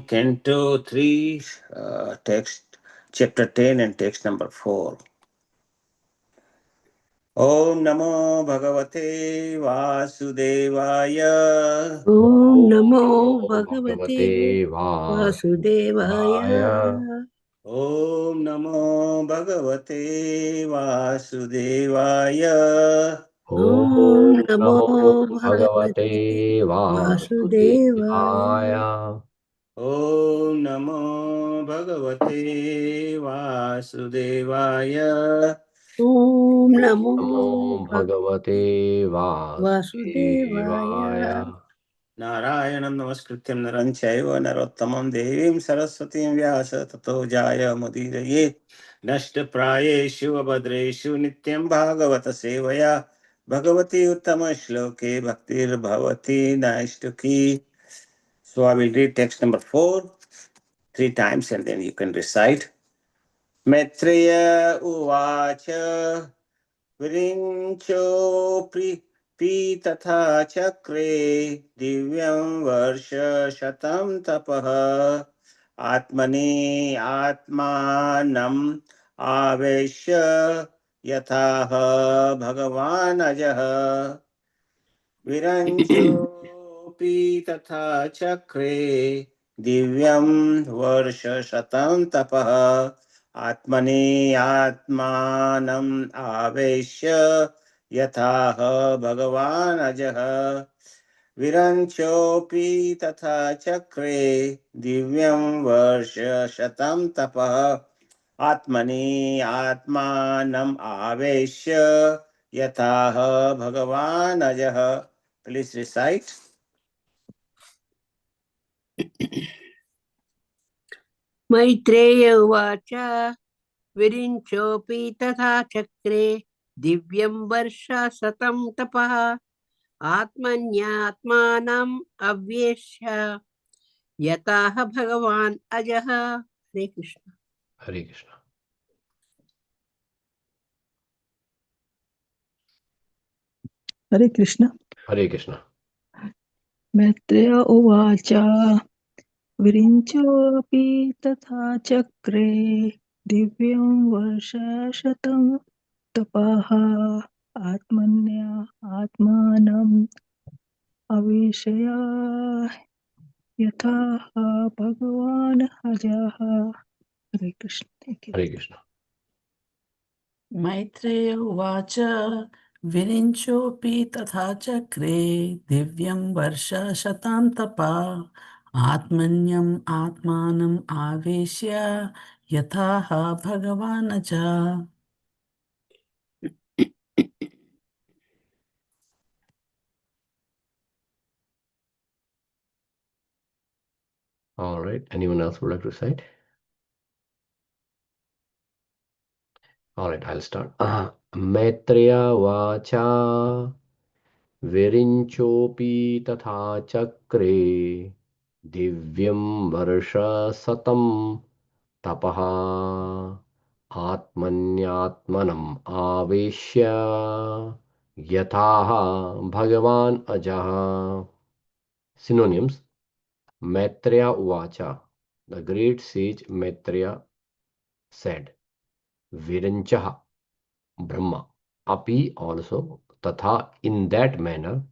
Canto 3, text chapter 10 and text number 4. Om Namo Bhagavate Vasudevaya. Om Om Namo Namo Bhagavate Bhagavate Vasudevaya. Vasudevaya. Om Namo Bhagavate Vasudevaya. Om Om Namo Namo Bhagavate Bhagavate Vasudevaya. Vasudevaya. Om Namo Bhagavate Vasudevaya. Om Namo Namo Bhagavate Vasudevaya. Vasudevaya. नारायणं नमस्कृत्यं नरं चैव नरोत्तमं देवीं सरस्वतीं व्यास ततो जायमुदीरये नष्टप्रायेषु अभद्रेषु नित्यं भागवत सेवया Bhagwati उत्तमश्लोके भक्तिर्भवति नैष्टुकी. So I will read text number 4 three times and then you can recite. Maitreya Uvacha विरिञ्चोऽपि तथा चक्रे दिव्यं वर्षशतं तपः आत्मनि आत्मानम् आवेश्य यथाह भगवान् अजः विरञ्चोऽपि तथा चक्रे दिव्यं वर्षशतं तपः आत्मनि आत्मानम् आवेश्य यथाह भगवान् अजः विरञ्चोऽपि तथा चक्रे दिव्यं वर्षशतं तपः आत्मनि आत्मानम् आवेश्य यथाह भगवान् अजः. Please recite. Maitreya Uvacha Virinchopi Tatha Chakre Divyam Varsha Satam Tapah Atmanyatmanam Avyesha Yataha Bhagavan Ajaha. Hare Krishna. Hare Krishna. Hare Krishna. Hare Krishna. Maitreya Uvacha Virinchopi Tatha Chakre Divyam Varshashatam Tapaha Atmanya Atmanam Avishaya Yathaha Bhagavan Ajaha. Hare Krishna. Thank you. Hare Krishna. Maitreya उवाच विरिञ्चोऽपि तथा चक्रे दिव्यं वर्षशतां तपा आत्मन्यम् आत्मानम् आवेश्य यथाह भगवान् च. All right. Anyone else would like to recite? All right, I'll start. Maitreya Vacha Virinchopi Tatha Chakre Divyam Varsha Satam Tapaha Atmanyatmanam Aveshya Yathaha Bhagavan Ajaha. Synonyms. Maitreya Uvacha. The great sage Maitreya said, Viranchaha, Brahma, Api also, Tatha, in that manner,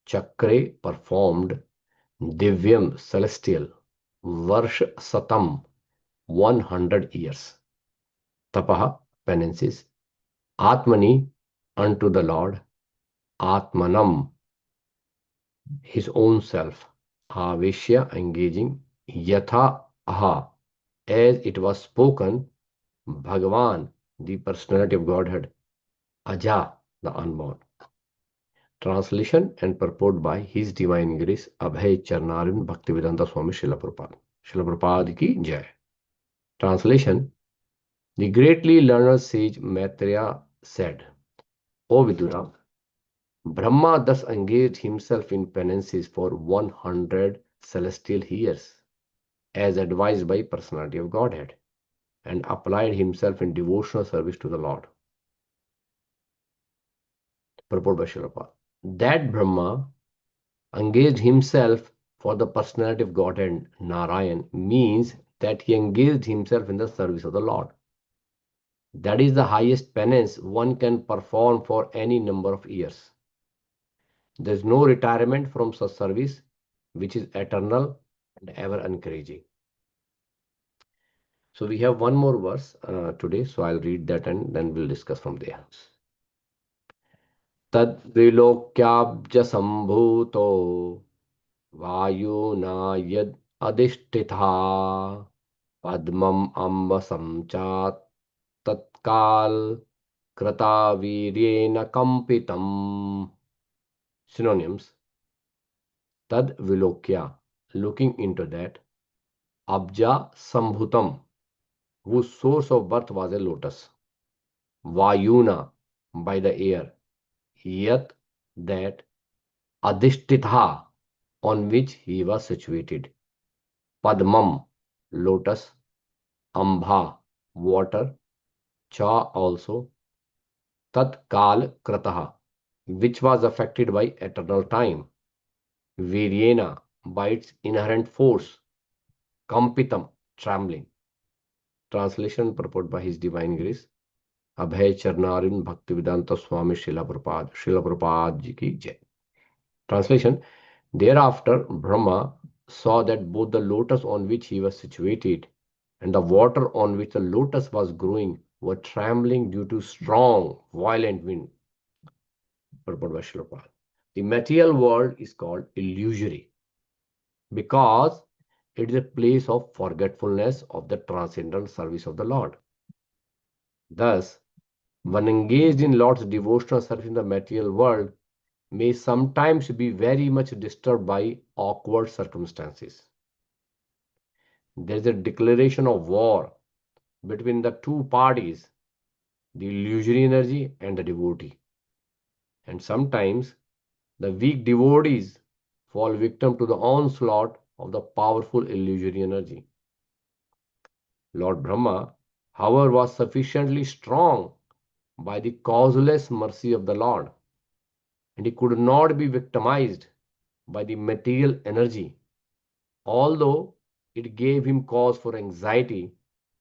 Chakre performed, Divyam, celestial, Varsh Satam, 100 years, Tapaha, penances, Atmani, unto the Lord, Atmanam, his own self, Aveshya, engaging, Yatha Aha, as it was spoken, Bhagavan, the personality of Godhead, Aja, the unborn. Translation and purport by His Divine Grace Abhay Charnarin Bhaktivedanta Swami Srila Prabhupada. Srila Prabhupada ki Jai. Translation. The greatly learned sage Maitreya said, O Vidura, Brahma thus engaged himself in penances for 100 celestial years, as advised by Personality of Godhead, and applied himself in devotional service to the Lord. Purport by Srila Prabhupada. That Brahma engaged himself for the personality of Godhead Narayan means that he engaged himself in the service of the Lord. That is the highest penance one can perform for any number of years. There is no retirement from such service, which is eternal and ever encouraging. So we have one more verse today, so I'll read that and then we'll discuss from there. Tad vilokyabja sambhuto वायुना यद् अधिष्ठितः पद्मम् अम्बसं च तत्काल कृतावीर्येण कंपितम्. Synonyms: tad vilokya, looking into that; abja sambhutam, whose source of birth was a lotus; vayuna, by the air; yat, that; adhishtitha, on which he was situated; padmam, lotus; ambha, water; cha, also; tat kal krataha, which was affected by eternal time; viryena, by its inherent force; kampitam, trembling. Translation purport by His Divine Grace Abhay Charnarin Bhaktivedanta Swami Srila Prabhupada Ji ki Jai. Translation: Thereafter Brahma saw that both the lotus on which he was situated and the water on which the lotus was growing were trembling due to strong, violent wind. Purport by Srila Prabhupada. The material world is called illusory because it is a place of forgetfulness of the transcendental service of the Lord. Thus, one engaged in Lord's devotional service in the material world may sometimes be very much disturbed by awkward circumstances. There is a declaration of war between the two parties, the illusory energy and the devotee. And sometimes the weak devotees fall victim to the onslaught of the powerful illusory energy. Lord Brahma, however, was sufficiently strong by the causeless mercy of the Lord, and he could not be victimized by the material energy, although it gave him cause for anxiety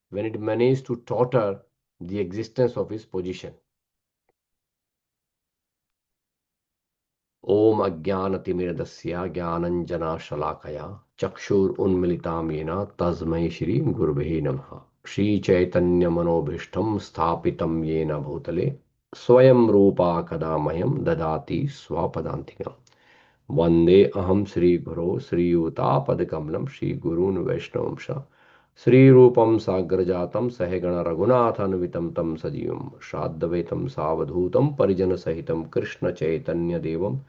when it managed to totter the existence of his position. Om Ajnanatimiradasya Jnananjana Shalakaya Chakshur Unmilitam Yena Tasmai Shri Gurve Namaha. Shri Chaitanya Manobhishtam Sthapitam Yena Bhutale Swayam Rupa Kadamayam Dadati Swapadantikam. Vande Aham Shri Guru Shri Utapadakamanam Shri Gurun Vaishnavamsha Shri Rupam Sagrajatam Sahegana Raghunathanvitam Tam Sajivam Shraddhavetam Savadhutam Parijana Sahitam Krishna Chaitanya Devam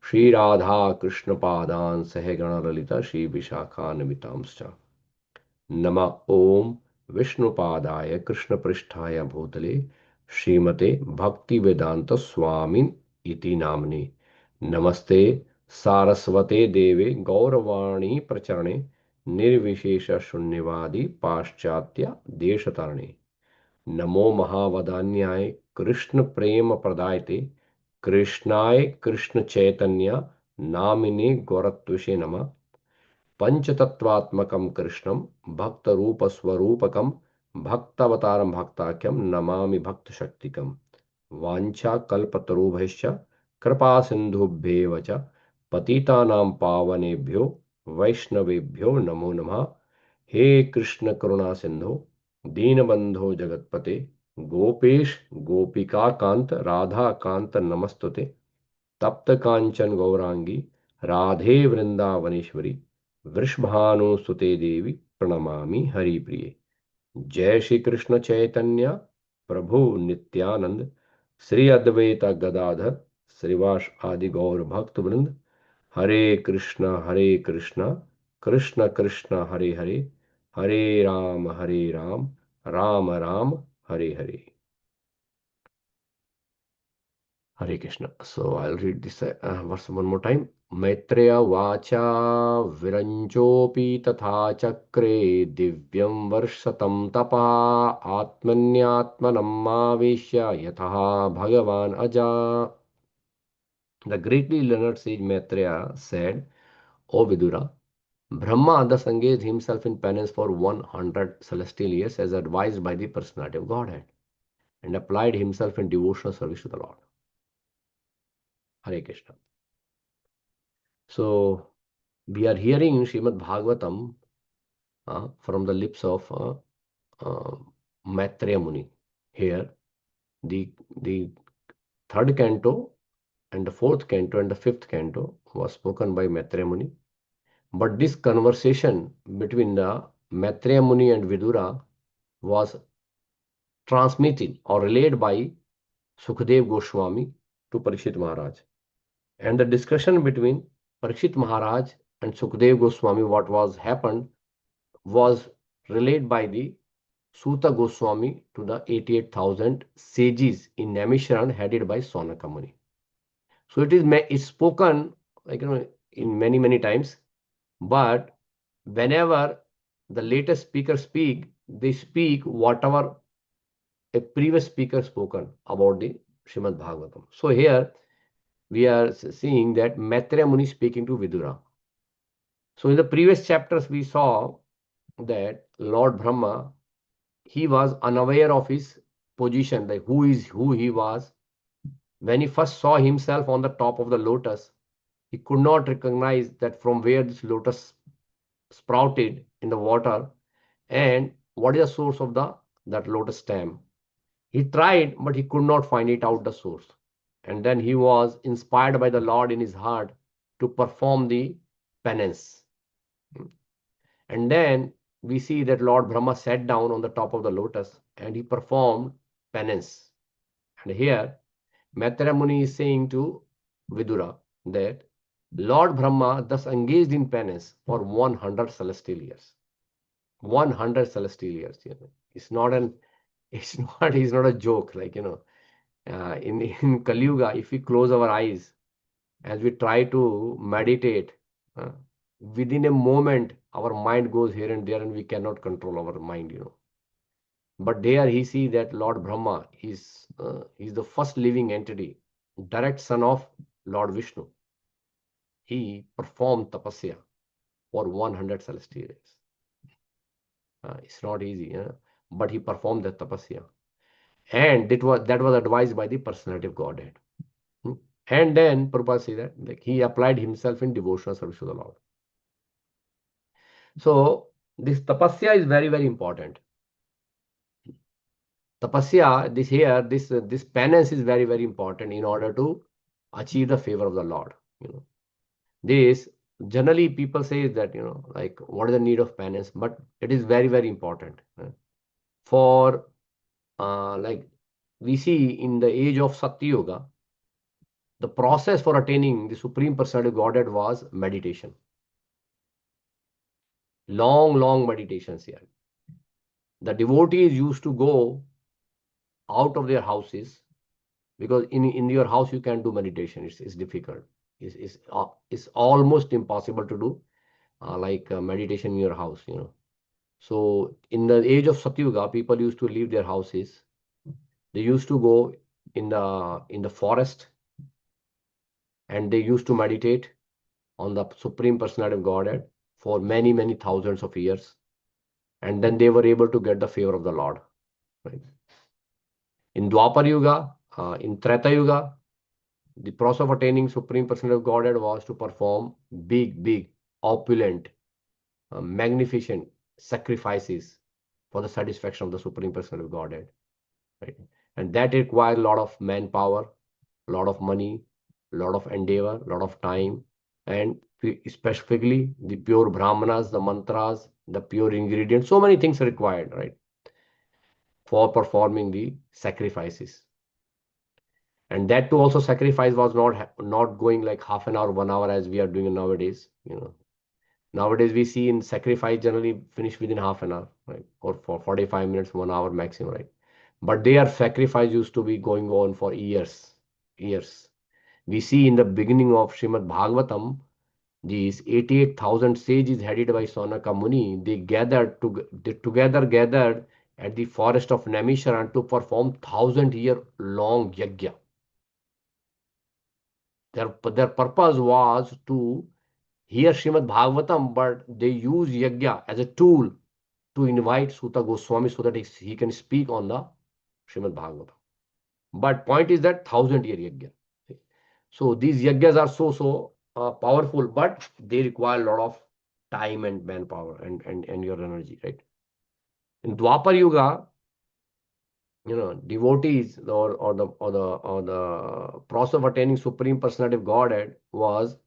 Shri Radha Krishna Padan Sahegana Lalita Shri Vishakhanvitamscha. Nama Om Vishnupadaya Krishna Pristhaya Bhutale Srimate Bhakti Vedanta Swamin Iti Namni. Namaste Saraswate Deve Gauravani Pracharane Nirvishesha Shunyavadi Paschatya Deshatarane. Namo Mahavadanyay Krishna Prema Pradayate Krishnay Krishna Chaitanya Namine Goratvashe Nama. पंचतत्वात्मकं कृष्णं भक्तरूपस्वरूपकं भक्तावतारं भक्ताख्यं नमामि भक्तशक्तिकं. वाञ्छाकल्पतरुभ्यश्च कृपासिन्धुभ्येव च पतितानां पावनेभ्यो वैष्णवेभ्यो नमो नमः. हे कृष्ण करुणा सिंधु दीनबंधो जगतपते गोपेश गोपिका कांत राधा कांत नमस्तुते. तप्त कांचन गौरांगी राधे वृंदावनेश्वरी वृषभानुसुते देवी प्रणमामि हरिप्रिये. जय श्री कृष्ण चैतन्य प्रभु नित्यानंद श्री अद्वैत गदाधर श्रीवास आदि गौर भक्त वृंद. हरे Krishna Krishna Krishna Hare Hare Hare Ram Ram Ram Hare Hare. Hare Krishna. So I'll read this verse one more time. Maitreya vacha viranchopi tatha chakre divyam varshatam tapa atmanyatmanam aveshya yatha bhagavan aja. The greatly learned sage Maitreya said, O Vidura, Brahma thus engaged himself in penance for 100 celestial years as advised by the personality of Godhead and applied himself in devotional service to the Lord. Hare Krishna. So, we are hearing in Srimad Bhagavatam from the lips of Maitreya Muni. Here, the third canto and the fourth canto and the fifth canto was spoken by Maitreya Muni. But this conversation between the Maitreya Muni and Vidura was transmitted or relayed by Sukadev Goswami to Parikshit Maharaj. And the discussion between Parikshit Maharaj and Sukadev Goswami, what was happened, was relayed by the Suta Goswami to the 88,000 sages in Naimisharan headed by Sonaka Muni. So it's spoken in many times, but whenever the latest speaker speak, they speak whatever a previous speaker spoken about the Srimad Bhagavatam. So here we are seeing that Maitreya Muni speaking to Vidura. So in the previous chapters we saw that Lord Brahma, he was unaware of his position, like who he was. When he first saw himself on the top of the lotus, he could not recognize that from where this lotus sprouted in the water and what is the source of that lotus stem. He tried, but he could not find it out the source. And then he was inspired by the Lord in his heart to perform the penance. And then we see that Lord Brahma sat down on the top of the lotus and he performed penance. And here, Maitreya Muni is saying to Vidura that Lord Brahma thus engaged in penance for 100 celestial years. 100 celestial years. It's not a joke. In Kali Yuga, if we close our eyes as we try to meditate, within a moment, our mind goes here and there and we cannot control our mind, But there he see that Lord Brahma is the first living entity, direct son of Lord Vishnu. He performed tapasya for 100 celestial years. It's not easy, but he performed that tapasya. And that was advised by the personality of Godhead. And then Prabhupada said that he applied himself in devotional service to the Lord. So this tapasya is very, very important. Tapasya, this penance is very, very important in order to achieve the favor of the Lord. This generally people say that what is the need of penance, but it is very, very important. For we see in the age of Satya Yoga, the process for attaining the Supreme Personality of Godhead was meditation. Long meditations here. The devotees used to go out of their houses because in your house you can't do meditation. It's difficult. It's almost impossible to do meditation in your house. So in the age of Satya Yuga, people used to leave their houses. They used to go in the forest and they used to meditate on the Supreme Personality of Godhead for many thousands of years. And then they were able to get the favor of the Lord. Right? In Dwapar Yuga, in Treta Yuga, the process of attaining Supreme Personality of Godhead was to perform big, opulent, magnificent sacrifices for the satisfaction of the Supreme Personality of Godhead. Right? And that required a lot of manpower, a lot of money, a lot of endeavor, a lot of time, and specifically the pure brahmanas, the mantras, the pure ingredients, so many things are required, right, for performing the sacrifices. And that too also sacrifice was not going like half an hour, 1 hour as we are doing nowadays. Nowadays we see in sacrifice generally finish within half an hour, right, or for 45 minutes, 1 hour maximum, right. But their sacrifice used to be going on for years. We see in the beginning of Srimad Bhagavatam, these 88,000 sages headed by Sonaka Muni, they together gathered at the forest of Naimisharan to perform 1,000-year-long yajna. Their purpose was to here Srimad Bhagavatam, but they use yajna as a tool to invite Suta Goswami so that he can speak on the Srimad Bhagavatam. But point is that 1,000-year yajna. So these yajnas are so powerful, but they require a lot of time and manpower and your energy, right? In Dwapar Yuga, devotees or the process of attaining Supreme Personality of Godhead was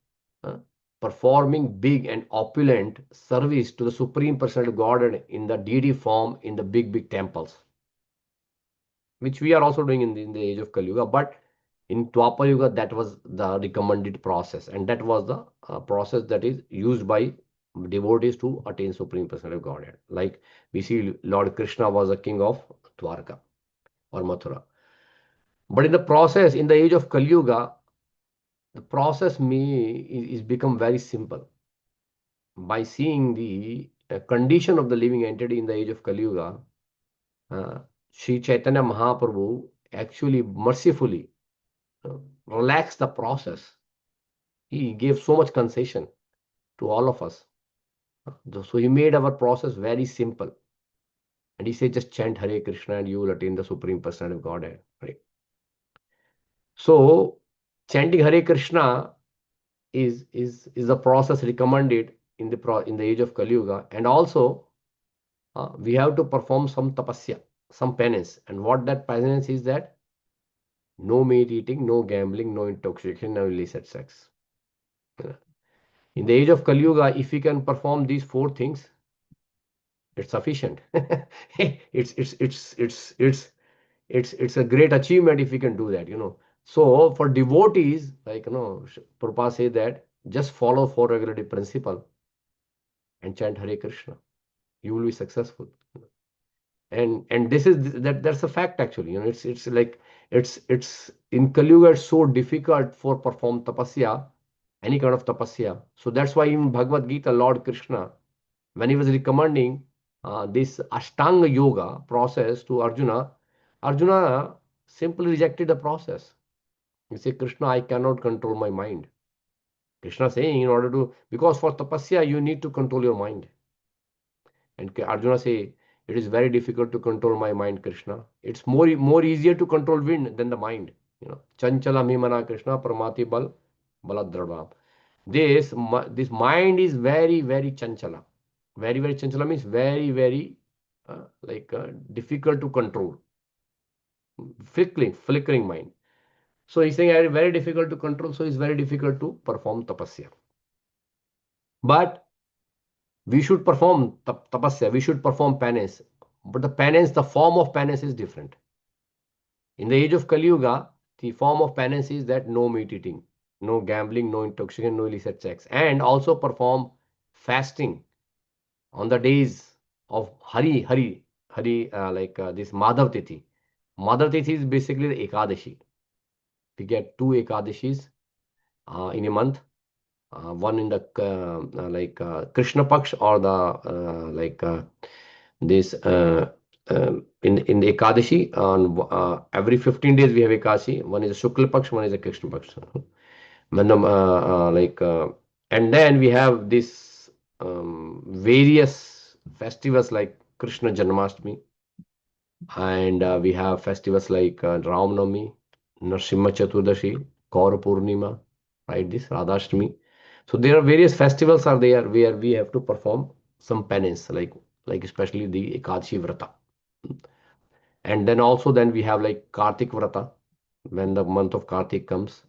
performing big and opulent service to the Supreme Personality of Godhead in the deity form in the big temples, which we are also doing in the age of Kali Yuga. But in Dwapar Yuga, that was the recommended process, and that was the process that is used by devotees to attain Supreme Personality of Godhead. Like we see Lord Krishna was a king of Dwarka or Mathura. But in the process, in the age of Kali Yuga, the process is become very simple. By seeing the condition of the living entity in the age of Kali Yuga, Sri Chaitanya Mahaprabhu actually mercifully relaxed the process. He gave so much concession to all of us. So he made our process very simple. And he said, just chant Hare Krishna and you will attain the Supreme Personality of Godhead. Right? So chanting Hare Krishna is the process recommended in the age of Kali Yuga. And also we have to perform some tapasya, some penance. And what that penance is that no meat eating, no gambling, no intoxication, no illicit sex. In the age of Kali Yuga, if we can perform these 4 things, it's sufficient. It's a great achievement if we can do that. So for devotees, like Prabhupada say that just follow 4 regularity principle and chant Hare Krishna. You will be successful. And this is that's a fact actually. It's like it's in Kali Yuga it's so difficult for perform tapasya, any kind of tapasya. So that's why in Bhagavad Gita, Lord Krishna, when he was recommending this Ashtanga Yoga process to Arjuna, Arjuna simply rejected the process. He said, Krishna, I cannot control my mind. Krishna saying, because for tapasya, you need to control your mind. And Arjuna say, it is very difficult to control my mind, Krishna. It's more easier to control wind than the mind. Chanchala mimana Krishna pramati bal baladradvam. This mind is very, very chanchala. Very, very chanchala means very, very difficult to control. Flickering mind. So he's saying very difficult to control, so it's very difficult to perform tapasya. But we should perform tapasya, we should perform penance. But the form of penance is different. In the age of Kali Yuga, the form of penance is that no meat eating, no gambling, no intoxication, no illicit sex, and also perform fasting on the days of Hari, this Madhav Tithi. Madhav Tithi is basically the Ekadashi. We get 2 Ekadashis in a month. One in the Krishna Paksh or the this in the Ekadashi. On every 15 days we have Ekadashi. One is a Shukla Paksh, one is a Krishna Paksh. And then we have this various festivals like Krishna Janmashtami, and we have festivals like Ram Navami, Narsimha Chaturdashi, Kaur Purnima, right? This Radhashtami. So there are various festivals are there where we have to perform some penance, like especially the Ekadashi Vrata. And then we have like Kartik Vrata, when the month of Kartik comes,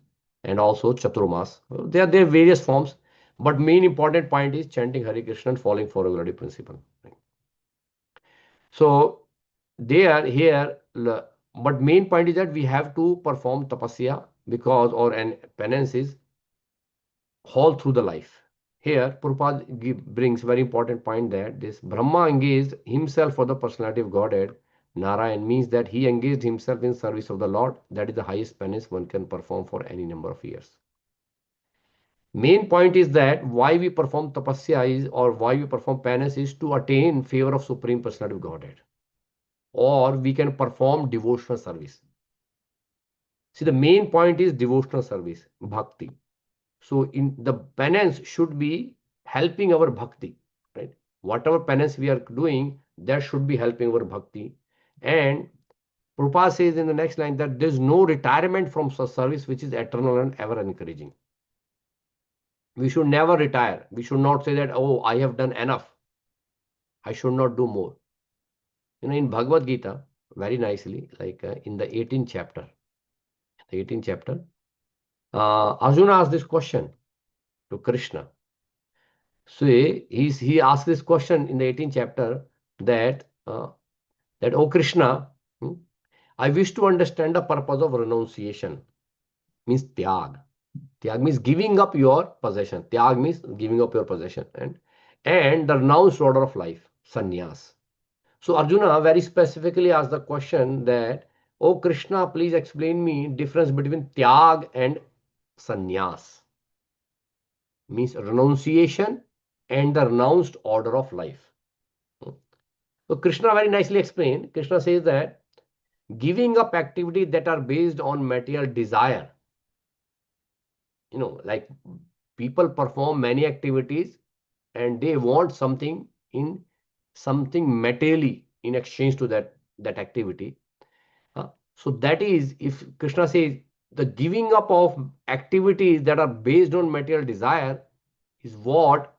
and also Chaturmas. There are various forms, but main important point is chanting Hare Krishna and following 4 regularity principle. So but main point is that we have to perform tapasya and penance is all through the life. Here, Prabhupada brings very important point that this Brahma engaged himself for the personality of Godhead. Narayan means that he engaged himself in service of the Lord. That is the highest penance one can perform for any number of years. Main point is that why we perform tapasya is, or why we perform penance is to attain favor of Supreme Personality of Godhead. Or we can perform devotional service. See, the main point is devotional service, bhakti. So in the penance should be helping our bhakti, right? Whatever penance we are doing, that should be helping our bhakti. And Prabhupada says in the next line that there is no retirement from such service which is eternal and ever encouraging. We should never retire. We should not say that, oh, I have done enough, I should not do more. In Bhagavad Gita, very nicely, like in the 18th chapter, Arjuna asked this question to Krishna. So he asked this question in the 18th chapter that oh Krishna, I wish to understand the purpose of renunciation. Means tyag. Tyag means giving up your possession. Tyag means giving up your possession, and the renounced order of life, sannyas. So Arjuna very specifically asked the question that, oh Krishna, please explain me difference between tyag and sannyas. Means renunciation and the renounced order of life. So Krishna very nicely explained. Krishna says that giving up activities that are based on material desire, like people perform many activities and they want something materially in exchange to that activity. So that is, if Krishna says the giving up of activities that are based on material desire is what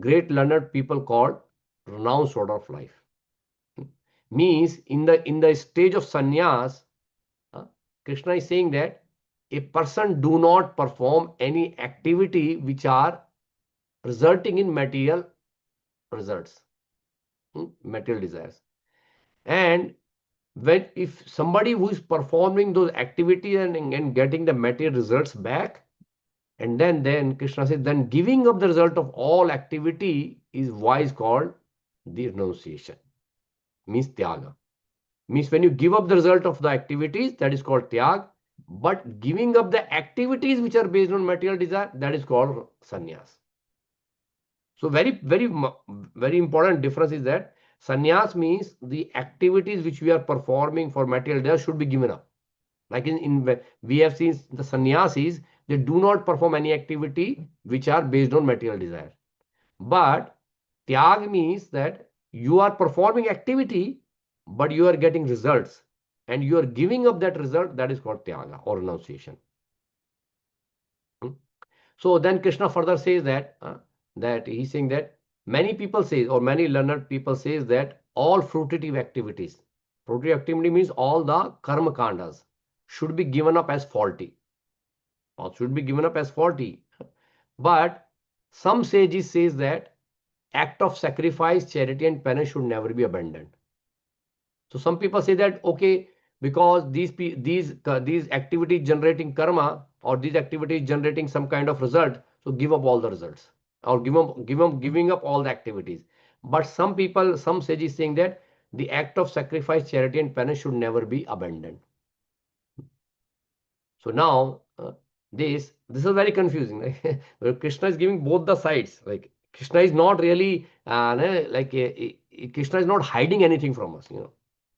great learned people call renounced order of life. Means in the stage of sannyas, Krishna is saying that a person do not perform any activity which are resulting in material results, material desires. And if somebody who is performing those activities and getting the material results back, and then Krishna says, then giving up the result of all activity is why is called the renunciation. Means tyaga. Means when you give up the result of the activities, that is called tyag. But giving up the activities which are based on material desire, that is called sannyas. So very, very, very important difference is that sannyas means the activities which we are performing for material desire should be given up. Like we have seen the sannyasis, they do not perform any activity which are based on material desire. But tyag means that you are performing activity, but you are getting results, and you are giving up that result. That is called tyaga or renunciation. So then Krishna further says that he's saying that many people say, or many learned people says that all fruitive activities, fruitive activity means all the karma kandas, should be given up as faulty, or should be given up as faulty. But some sages says that act of sacrifice, charity, and penance should never be abandoned. So some people say that, okay, because these activities generating karma, or these activities generating some kind of result, so give up all the results, or giving up all the activities. But some sages saying that the act of sacrifice, charity, and penance should never be abandoned. So now this is very confusing. Krishna is giving both the sides. Like Krishna is not really Krishna is not hiding anything from us.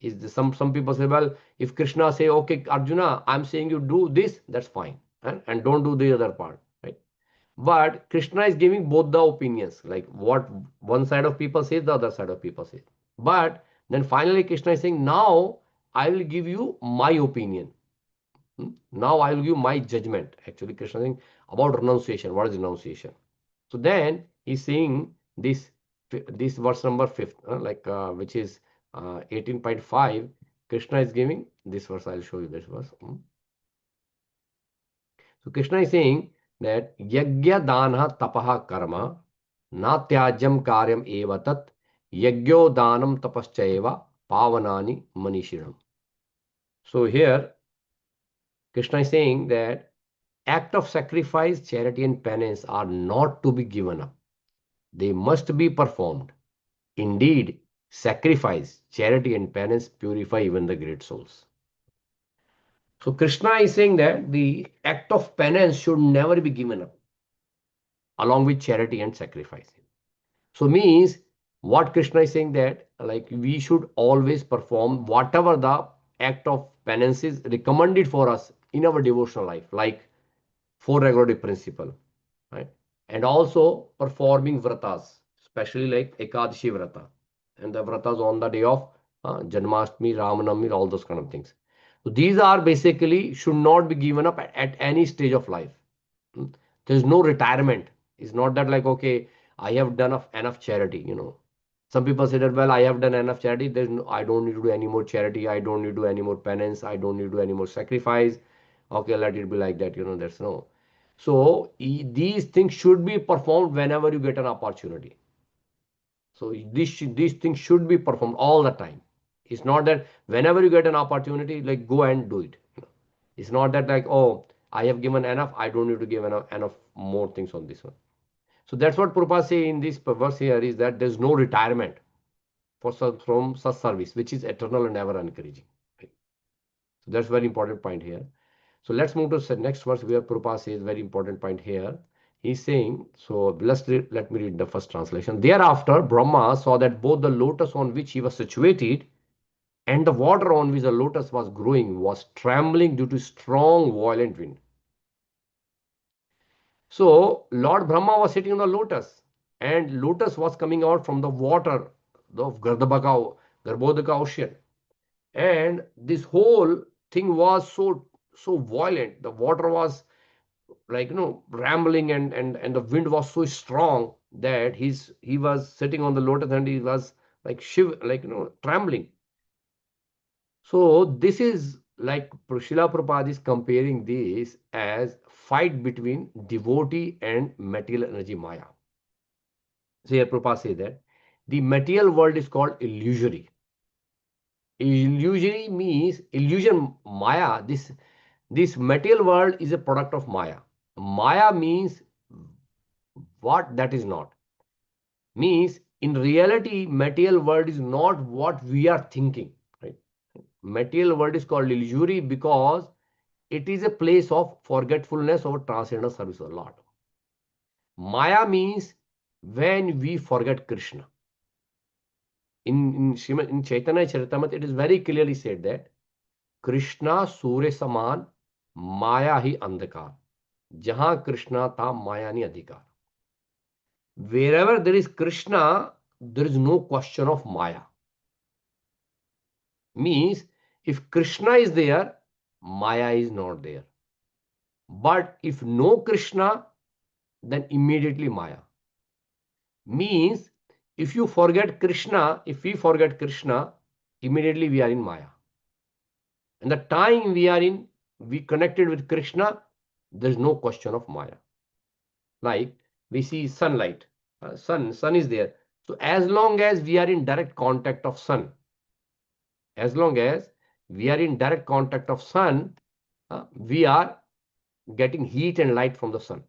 Is some people say, well, if Krishna say, okay, Arjuna, I'm saying you do this, that's fine, and don't do the other part, right? But Krishna is giving both the opinions, like what one side of people says, the other side of people say. But then finally Krishna is saying, now I will give you my opinion. Now I will give my judgment. Actually, Krishna is saying about renunciation. What is renunciation? So then he's saying this verse number 5, which is 18.5. Krishna is giving this verse. I'll show you this verse. So Krishna is saying that yagya dana tapaha karma na tyajam karyam evatat yagyo danam tapaschaiva pavanani manishiram. So here Krishna is saying that act of sacrifice, charity, and penance are not to be given up. They must be performed. Indeed, sacrifice, charity, and penance purify even the great souls. So Krishna is saying that the act of penance should never be given up, along with charity and sacrifice. So means what Krishna is saying that like we should always perform whatever the act of penance is recommended for us in our devotional life, like four regulative principle, right? and also performing vratas, especially like Ekadashi vrata and the vratas on the day of Janmashtami, Ramanavami, all those kind of things. So these are basically should not be given up at any stage of life. Hmm. There is no retirement. It's not that like, okay, I have done enough charity, Some people say that, well, I have done enough charity. I don't need to do any more charity. I don't need to do any more penance. I don't need to do any more sacrifice. Okay, let it be like that. There's no. So these things should be performed whenever you get an opportunity. So these things should be performed all the time. It's not that whenever you get an opportunity, like go and do it. It's not that like, oh, I have given enough. I don't need to give enough more things on this one. So that's what Prabhupada say in this verse here is that there's no retirement from such service, which is eternal and ever encouraging. Right? So that's very important point here. So let's move to the next verse where Prabhupada says very important point here. He's saying, so let me read the first translation. Thereafter, Brahma saw that both the lotus on which he was situated and the water on which the lotus was growing was trembling due to strong, violent wind. So Lord Brahma was sitting on the lotus, and lotus was coming out from the water of Garbhodaka ocean. And this whole thing was so violent. The water was like rambling, and the wind was so strong that he was sitting on the lotus and he was like trembling. So this is like Srila Prabhupada is comparing this as fight between devotee and material energy Maya. So here Prabhupada says that the material world is called illusory. Illusory means illusion, Maya. This material world is a product of Maya. Maya means what that is not. Means in reality, material world is not what we are thinking. Right? Material world is called illusory because it is a place of forgetfulness or transcendental service a lot. Maya means when we forget Krishna. In Chaitanya Charitamrita, it is very clearly said that Krishna Surya Saman Maya hi Andhakar. Jahan Krishna tha Maya ni Adhikar. Wherever there is Krishna, there is no question of Maya. Means if Krishna is there, Maya is not there. But if no Krishna, then immediately Maya. Means if we forget Krishna, immediately we are in Maya. And the time we connected with Krishna, there is no question of Maya. Like we see sunlight, sun is there. So as long as we are in direct contact of sun, we are getting heat and light from the sun.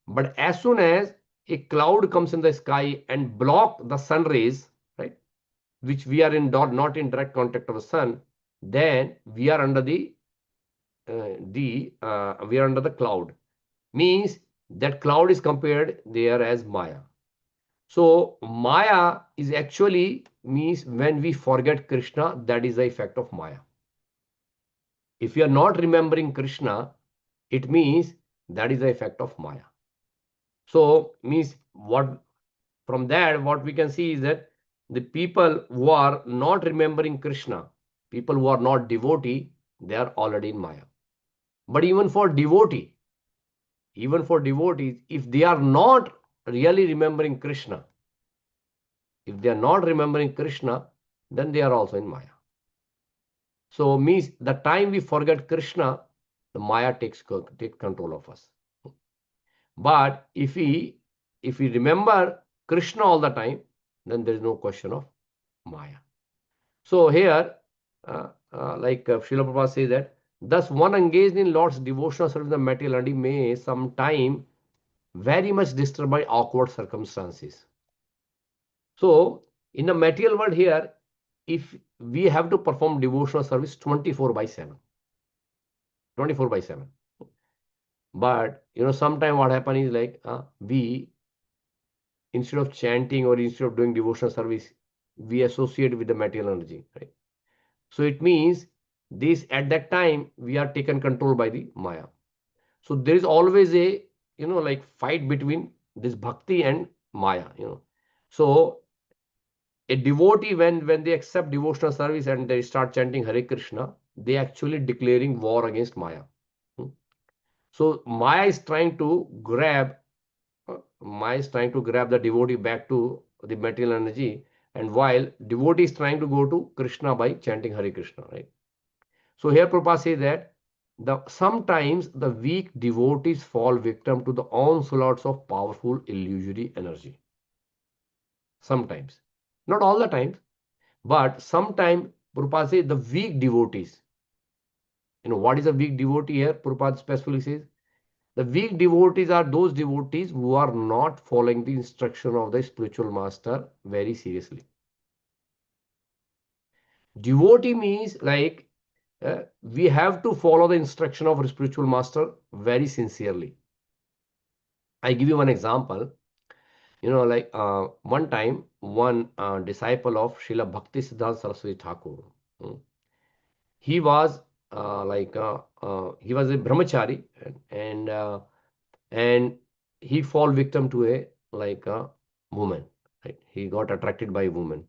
But as soon as a cloud comes in the sky and block the sun rays, right, which we are not in direct contact of the sun, then we are under the cloud. Means that cloud is compared there as Maya. So Maya is actually means when we forget Krishna, that is the effect of Maya. If you are not remembering Krishna, it means that is the effect of Maya. So means from that what we can see is that the people who are not remembering Krishna, people who are not devotee, they are already in Maya. But even for devotees, if they are not really remembering Krishna, then they are also in Maya. So means the time we forget Krishna, the Maya takes control of us. But if we remember Krishna all the time, then there is no question of Maya. So here, Srila Prabhupada says that, thus one engaged in Lord's devotional service in the material world may sometime very much disturbed by awkward circumstances. So in the material world here, if we have to perform devotional service 24/7, but sometime what happens is like we, instead of chanting or instead of doing devotional service, we associate with the material energy, right? So it means this at that time we are taken control by the Maya. So there is always a like fight between this bhakti and Maya. So a devotee, when they accept devotional service and they start chanting Hare Krishna, they actually declaring war against Maya. Hmm. So Maya is trying to grab the devotee back to the material energy, and while devotee is trying to go to Krishna by chanting Hare Krishna, right? So here Prabhupada says that sometimes the weak devotees fall victim to the onslaughts of powerful illusory energy. Sometimes, not all the time, but sometimes Prabhupada says the weak devotees. What is a weak devotee here? Prabhupada specifically says the weak devotees are those devotees who are not following the instruction of the spiritual master very seriously. Devotee means like we have to follow the instruction of our spiritual master very sincerely. I give you one example. Like one time, one disciple of Srila Bhakti Siddhanta Saraswati Thakur, he was he was a brahmachari, and he fall victim to a woman. Right? He got attracted by a woman.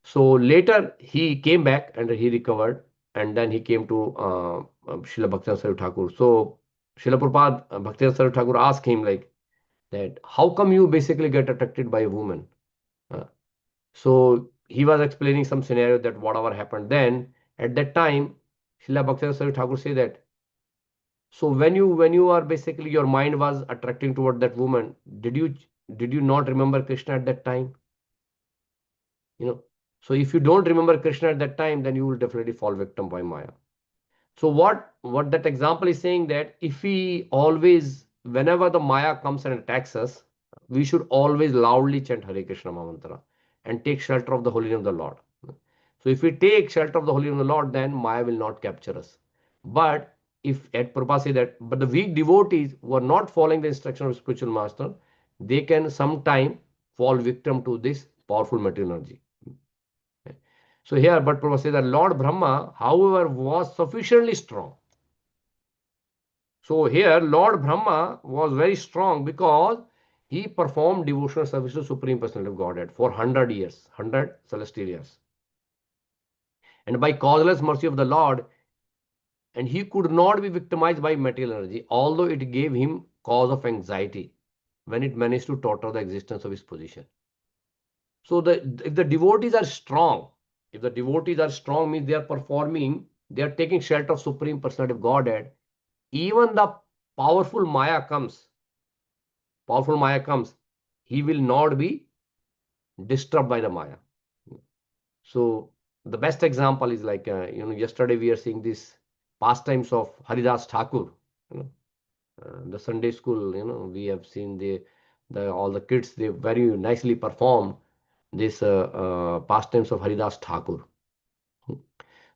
So later he came back and he recovered, and then he came to Srila Bhakti Saraswati Thakur. So Srila Prabhupada, Bhakti Saraswati Thakur asked him like that, how come you basically get attracted by a woman? Uh, so he was explaining some scenario that whatever happened then. At that time, Srila Bhakti Saraswati Thakur say that, so when you are basically your mind was attracting toward that woman, did you not remember Krishna at that time? So if you don't remember Krishna at that time, then you will definitely fall victim by Maya. So what that example is saying, that if we always, whenever the Maya comes and attacks us, we should always loudly chant Hare Krishna Mantra and take shelter of the holy name of the Lord. So if we take shelter of the holy name of the Lord, then Maya will not capture us. But if at Prabhupada say that, but the weak devotees who are not following the instruction of spiritual master, they can sometime fall victim to this powerful material energy. So here, but Prabhupada says that Lord Brahma, however, was sufficiently strong. So here, Lord Brahma was very strong because he performed devotional service to Supreme Personality of Godhead for 100 years, 100 celestial years. And by causeless mercy of the Lord, and he could not be victimized by material energy, although it gave him cause of anxiety when it managed to totter the existence of his position. So if the devotees are strong, means they are performing, they are taking shelter of Supreme Personality of Godhead, even the powerful Maya comes, he will not be disturbed by the Maya. So the best example is like, yesterday we are seeing this pastimes of Haridas Thakur. The Sunday school, we have seen all the kids, they very nicely perform this pastimes of Haridas Thakur.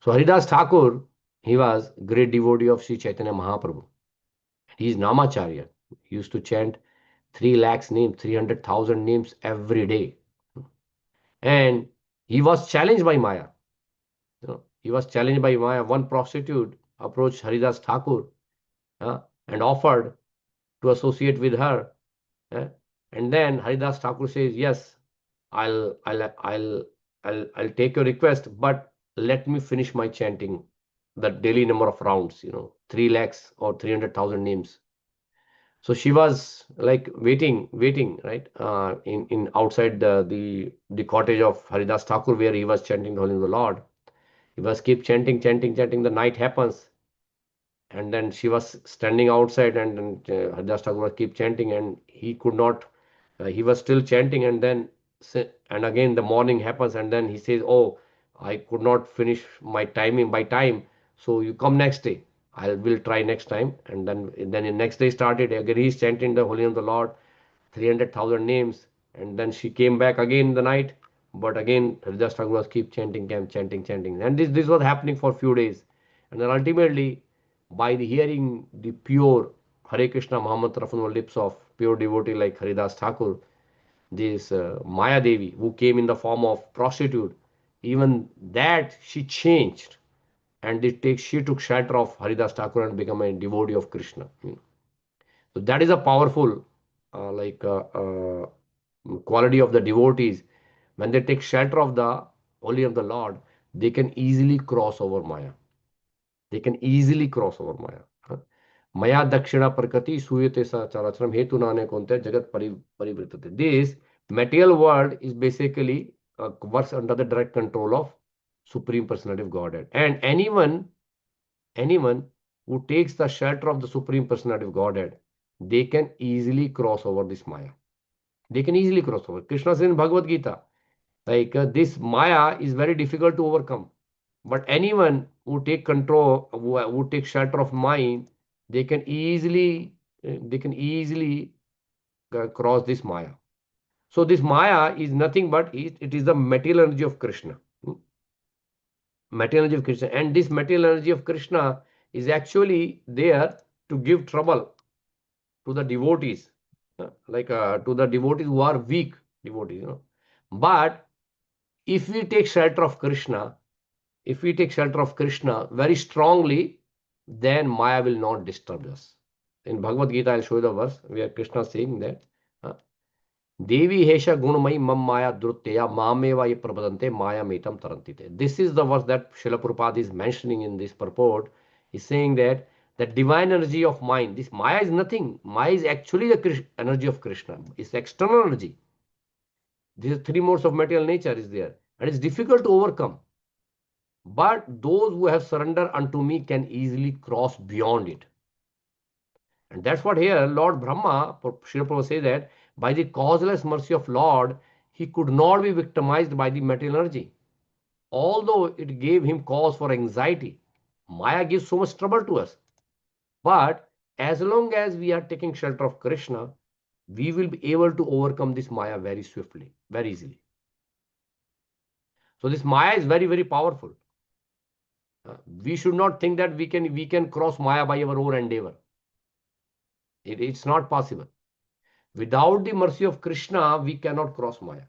So Haridas Thakur, he was great devotee of Sri Chaitanya Mahaprabhu. He is Namacharya. He used to chant 3 lakhs names, 300,000 names every day. And he was challenged by Maya. One prostitute approached Haridas Thakur and offered to associate with her. And then Haridas Thakur says, yes, I'll take your request, but let me finish my chanting the daily number of rounds, 3 lakhs or 300,000 names. So she was like waiting, right, in outside the cottage of Haridas Thakur, where he was chanting the holy name of the Lord. He was keep chanting. The night happens, and then she was standing outside, and Haridas Thakur was keep chanting, and he could not. He was still chanting, and then and again the morning happens, and then he says, "Oh, I could not finish my timing by time, so you come next day. I will try next time." And then the next day started again. He's chanting the holy name of the Lord, 300,000 names, and then she came back again in the night. But again, Haridas Thakur was keep chanting, and this was happening for a few days, and then ultimately, by the hearing the pure Hare Krishna Mahamantra from the lips of pure devotee like Haridas Thakur, this Maya Devi, who came in the form of prostitute, even that she changed, and she took shelter of Haridas Thakur and became a devotee of Krishna. So that is a powerful quality of the devotees. When they take shelter of the only of the Lord, they can easily cross over Maya. They can easily cross over Maya. Huh? Maya dakshina prakati suyate sa charachram hetu nane konte jagat parivritate. This material world is basically works under the direct control of Supreme Personality of Godhead. And anyone who takes the shelter of the Supreme Personality of Godhead, they can easily cross over this Maya. They can easily cross over. Krishna says in Bhagavad Gita, this Maya is very difficult to overcome. But anyone who take control, who take shelter of mind, they can easily cross this Maya. So this Maya is nothing but it is the material energy of Krishna. Material energy of Krishna. And this material energy of Krishna is actually there to give trouble to the devotees, to the devotees who are weak devotees. But if we take shelter of Krishna, very strongly, then Maya will not disturb us. In Bhagavad Gita, I'll show you the verse where Krishna is saying that Devi Hesha Gunamai Mam Maya Drutteya Mameva Ye Prabhadante Maya Metam Tarantite. This is the verse that Srila Prabhupada is mentioning in this purport. He's saying that the divine energy of mind, this Maya is nothing. Maya is actually the energy of Krishna. It's external energy. These three modes of material nature is there. And it's difficult to overcome. But those who have surrendered unto me can easily cross beyond it. And that's what here Lord Brahma, Srila Prabhupada says that by the causeless mercy of Lord, he could not be victimized by the material energy. Although it gave him cause for anxiety, Maya gives so much trouble to us. But as long as we are taking shelter of Krishna, we will be able to overcome this Maya very swiftly, very easily. So this Maya is very, very powerful. We should not think that we can cross Maya by our own endeavor. It's not possible. Without the mercy of Krishna, we cannot cross Maya.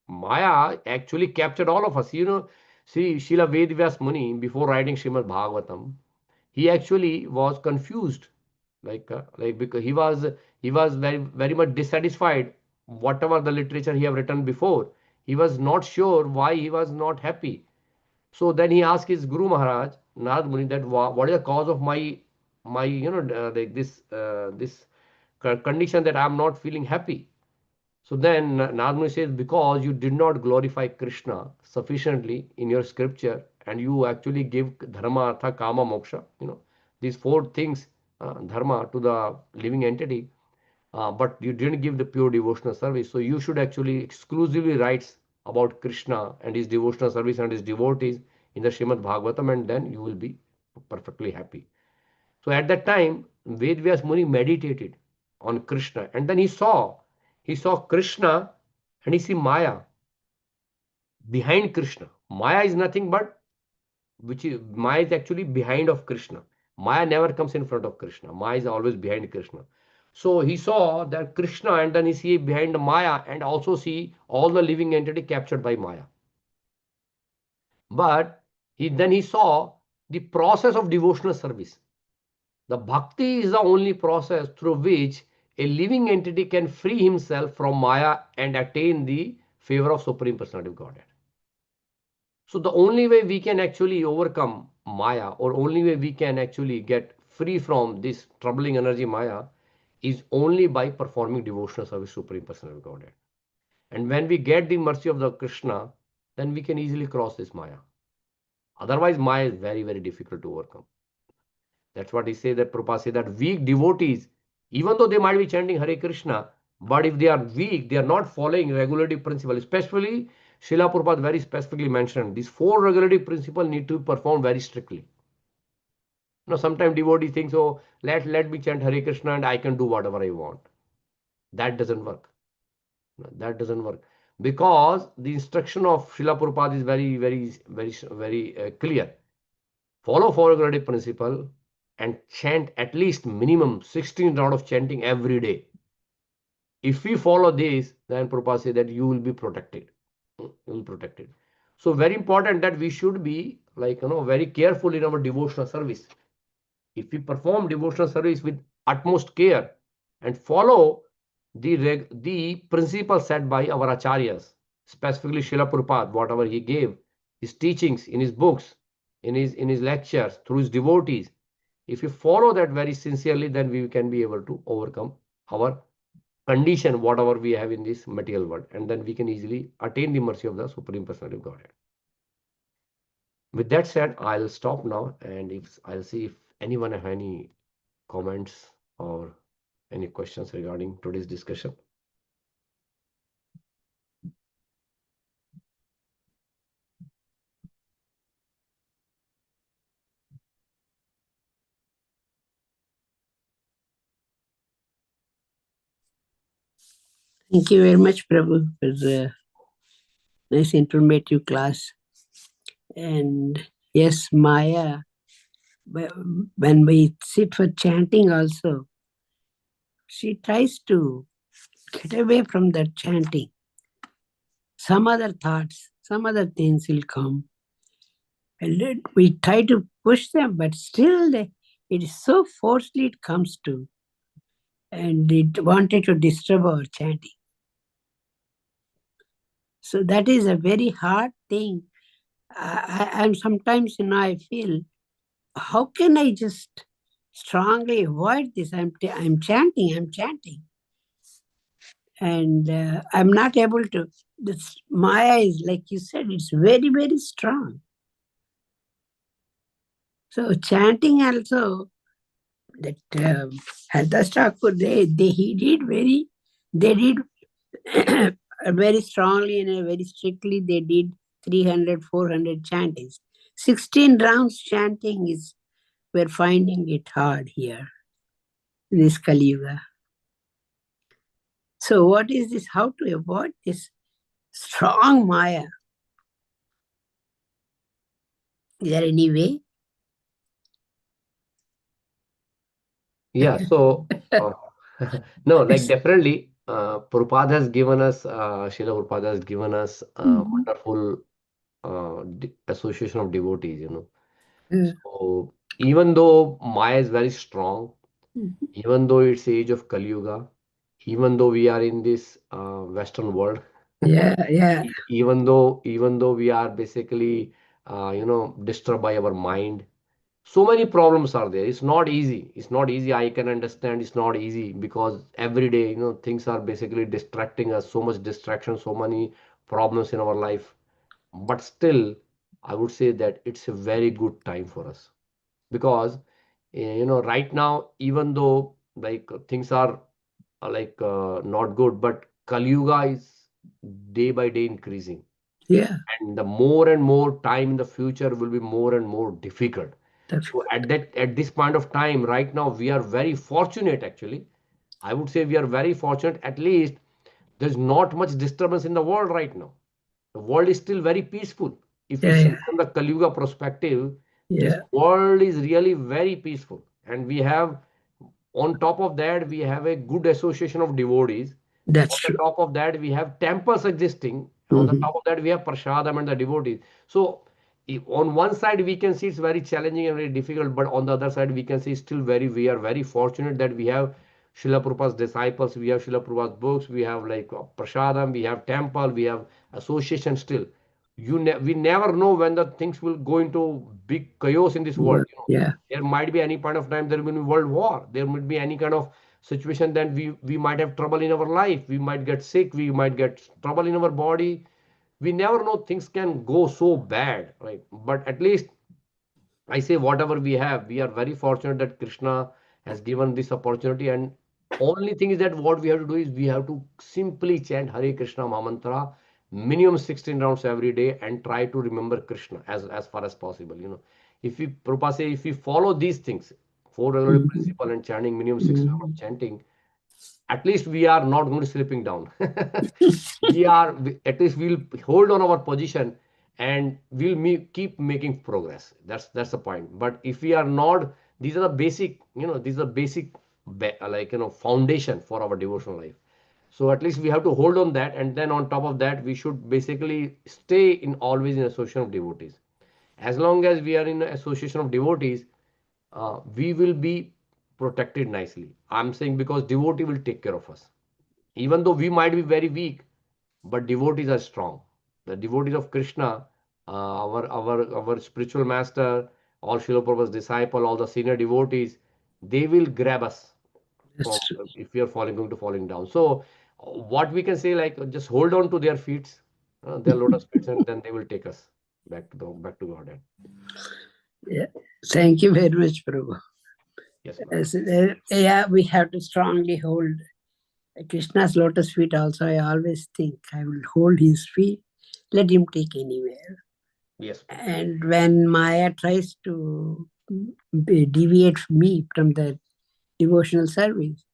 Maya actually captured all of us. See, Srila Vedvyas Muni, before writing Srimad Bhagavatam, he actually was confused. Because he was very, very much dissatisfied. Whatever the literature he have written before, he was not sure why he was not happy. So then he asked his Guru Maharaj, Narad Muni, that what is the cause of my this condition that I am not feeling happy. So then Narad Muni says, because you did not glorify Krishna sufficiently in your scripture, and you actually give dharma, artha, kama, moksha, these four things, dharma to the living entity, but you didn't give the pure devotional service. So you should actually exclusively write about Krishna and his devotional service and his devotees in the Srimad Bhagavatam, and then you will be perfectly happy. So at that time, Vedvyas Muni meditated on Krishna, and then he saw Krishna and he see Maya behind Krishna. Maya is nothing but Maya is actually behind of Krishna. Maya never comes in front of Krishna. Maya is always behind Krishna. So he saw that Krishna, and then he see behind the Maya, and also see all the living entity captured by Maya. But then he saw the process of devotional service. The bhakti is the only process through which a living entity can free himself from Maya and attain the favor of Supreme Personality of Godhead. So the only way we can actually overcome Maya, or only way we can actually get free from this troubling energy Maya, is only by performing devotional service to Supreme Personality of Godhead. And when we get the mercy of the Krishna, then we can easily cross this Maya. Otherwise, Maya is very, very difficult to overcome. That's what he says, that Prabhupada says that weak devotees, even though they might be chanting Hare Krishna, but if they are weak, they are not following regulative principle. Especially, Srila Prabhupada very specifically mentioned, these four regulative principles need to be performed very strictly. Sometimes devotees think, so let me chant Hare Krishna and I can do whatever I want. That doesn't work. That doesn't work. Because the instruction of Srila Prabhupada is very, very, very, very clear. Follow four regulative principle and chant at least minimum 16 rounds of chanting every day. If we follow this, then Prabhupada says that you will be protected. You will be protected. So very important that we should be very careful in our devotional service. If we perform devotional service with utmost care and follow the principles set by our acharyas, specifically Srila Prabhupada, whatever he gave, his teachings in his books, in his lectures, through his devotees. If you follow that very sincerely, then we can be able to overcome our condition, whatever we have in this material world, and then we can easily attain the mercy of the Supreme Personality of Godhead. With that said, I'll stop now, and I'll see if anyone have any comments or any questions regarding today's discussion. Thank you very much, Prabhu, for the nice informative class. And yes, Maya, when we sit for chanting also, she tries to get away from that chanting. Some other thoughts, some other things will come. And then we try to push them, but still it is so forcefully it comes to. And it wanted to disturb our chanting. So that is a very hard thing. I'm sometimes, I feel, how can I just strongly avoid this? I'm chanting. And I'm not able to. This Maya is, like you said, it's very, very strong. So chanting also, that Hadas Thakur, they did very strongly and very strictly. They did 300, 400 chantings. 16 rounds chanting is, we're finding it hard here, in this Kali Yuga. So what is this? How to avoid this strong Maya? Is there any way? Yeah, so no, like definitely, Prabhupada has given us, Srila Prabhupada has given us wonderful association of devotees, So even though Maya is very strong, even though it's age of Kali Yuga, even though we are in this Western world, Yeah. even though we are basically disturbed by our mind, so many problems are there. It's not easy. I can understand it's not easy because every day things are basically distracting us, so much distraction, so many problems in our life. But still, I would say that it's a very good time for us because right now, even though like things are not good, but Kali Yuga is day by day increasing. Yeah. And the more and more time in the future will be more and more difficult. So at this point of time, right now, we are very fortunate actually. I would say we are very fortunate. At least there's not much disturbance in the world right now. The world is still very peaceful. If you see from the Kali Yuga perspective, this world is really very peaceful. And we have, on top of that, we have a good association of devotees. That's On the true. top of that, we have temples existing. On the top of that, we have prasadam and the devotees. So on one side, we can see it's very challenging and very difficult, but on the other side, we can see still we are very fortunate that we have Srila Prabhupada's disciples, we have Srila Prabhupada's books, we have like prasadam, we have temple, we have association still. We never know when the things will go into big chaos in this world. Yeah. There might be any point of time there will be world war. There might be any kind of situation that we might have trouble in our life. We might get sick. We might get trouble in our body. We never know, things can go so bad, right? But at least I say whatever we have, we are very fortunate that Krishna has given this opportunity. And only thing is that what we have to do is we have to simply chant Hare Krishna Mahamantra minimum 16 rounds every day and try to remember Krishna as far as possible. If we Prabhupada say if we follow these things, four regular principle and chanting minimum 16 rounds of chanting, at least we are not going to slipping down. At least we'll hold on our position and we'll keep making progress. That's the point. But if we are not, these are the basic, foundation for our devotional life. So at least we have to hold on that, and then on top of that, we should basically stay in always in association of devotees. As long as we are in association of devotees, we will be protected nicely. I'm saying because devotee will take care of us. Even though we might be very weak, but devotees are strong. The devotees of Krishna, our spiritual master, all Srila Prabhupada's disciple, all the senior devotees, they will grab us from That's true. if we are going to falling down. So what we can say, like, just hold on to their feet, their lotus feet, and then they will take us back to Godhead. Yeah. Thank you very much, Prabhu. Yes, Yeah, we have to strongly hold Krishna's lotus feet also. I always think I will hold his feet, let him take anywhere. yes, And when Maya tries to deviate me from the devotional service,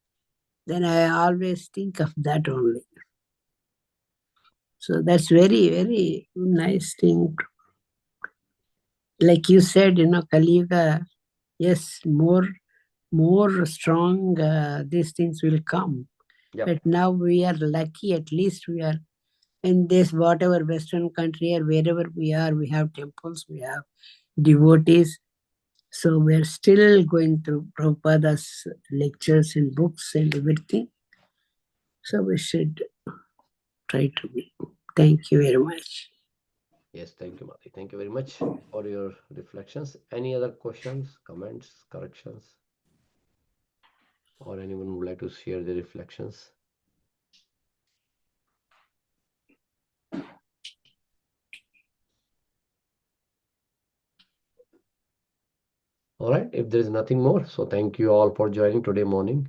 then I always think of that only. So that's very, very nice thing. Like you said, Kali Yuga, yes, more strong these things will come. Yep. But now we are lucky, at least we are in this, whatever Western country or wherever we are, we have temples, we have devotees. So we're still going through Prabhupada's lectures and books and everything. So we should try to be. Thank you very much. Yes, thank you, Mati. Thank you very much for your reflections. Any other questions, comments, corrections? Or anyone would like to share their reflections? All right, if there is nothing more, so thank you all for joining today morning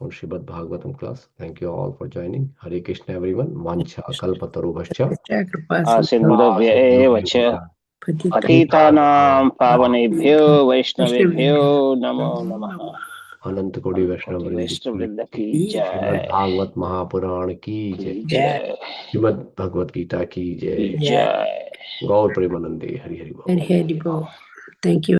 on Srimad Bhagavatam class. Thank you all for joining. Hare Krishna, everyone. Vancha kalpatarubhascha. सिन्धुभ्य एव च पतितानां पावनेभ्यो वैष्णवेभ्यो नमो नमः। अनंत कोटि वैष्णव वैष्णववृंद की श्रीमद् जय। भागवत महापुराण की जय। जय श्रीमद् भगवत गीता की जय। जय। गौर प्रेमानंदे हरि हरि बोल। Very Hari Bol. Thank you.